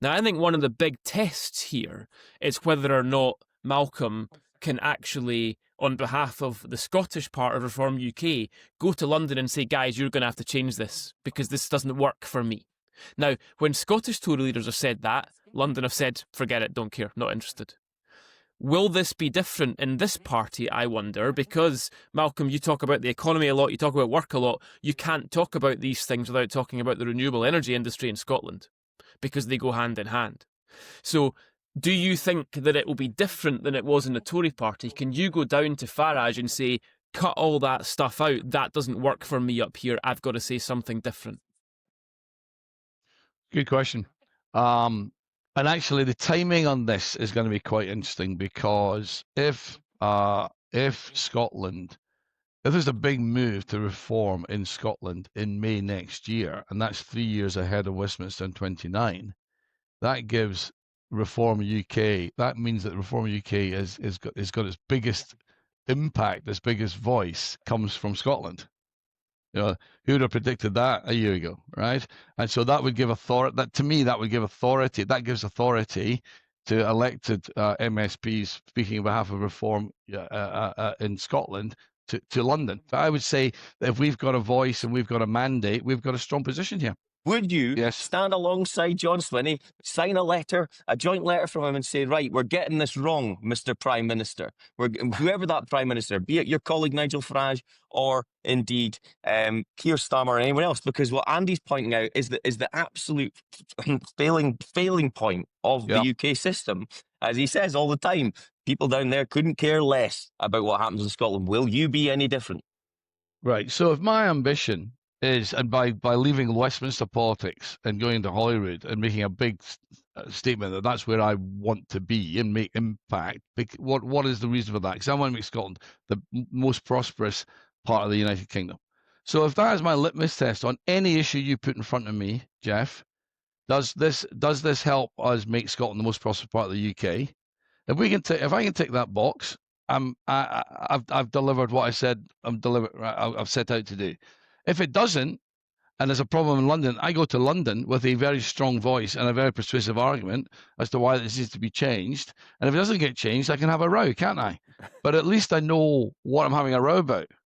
Now, I think one of the big tests here is whether or not Malcolm can actually, on behalf of the Scottish part of Reform UK, go to London and say, guys, you're going to have to change this because this doesn't work for me. Now, when Scottish Tory leaders have said that, London have said, forget it, don't care, not interested. Will this be different in this party, I wonder? Because, Malcolm, you talk about the economy a lot, you talk about work a lot. You can't talk about these things without talking about the renewable energy industry in Scotland, because they go hand in hand. So, do you think that it will be different than it was in the Tory party? Can you go down to Farage and say, cut all that stuff out, that doesn't work for me up here, I've got to say something different? Good question. And actually, the timing on this is going to be quite interesting, because if Scotland, if there's a big move to reform in Scotland in May next year, and that's 3 years ahead of Westminster in 29, that gives Reform UK. That means that Reform UK has got its biggest impact, its biggest voice comes from Scotland. You know, who would have predicted that a year ago, right? And so that would give authority. That, to me, that would give authority. That gives authority to elected MSPs speaking on behalf of Reform in Scotland to London. But I would say that if we've got a voice and we've got a mandate, we've got a strong position here. Would you Yes. stand alongside John Swinney, sign a letter, a joint letter from him, and say, right, we're getting this wrong, Mr. Prime Minister. Whoever that Prime Minister, be it your colleague Nigel Farage or indeed Keir Starmer or anyone else, because what Andy's pointing out is the absolute failing point of the UK system. As he says all the time, people down there couldn't care less about what happens in Scotland. Will you be any different? Right. So if my ambition is, and by leaving Westminster politics and going to Holyrood and making a big statement that that's where I want to be and make impact, what is the reason for that? Because I want to make Scotland the most prosperous part of the United Kingdom. So if that is my litmus test on any issue you put in front of me, Jeff, does this help us make Scotland the most prosperous part of the UK? If I can tick that box, I've delivered what I said I've set out to do. If it doesn't, and there's a problem in London, I go to London with a very strong voice and a very persuasive argument as to why this needs to be changed. And if it doesn't get changed, I can have a row, can't I? But at least I know what I'm having a row about.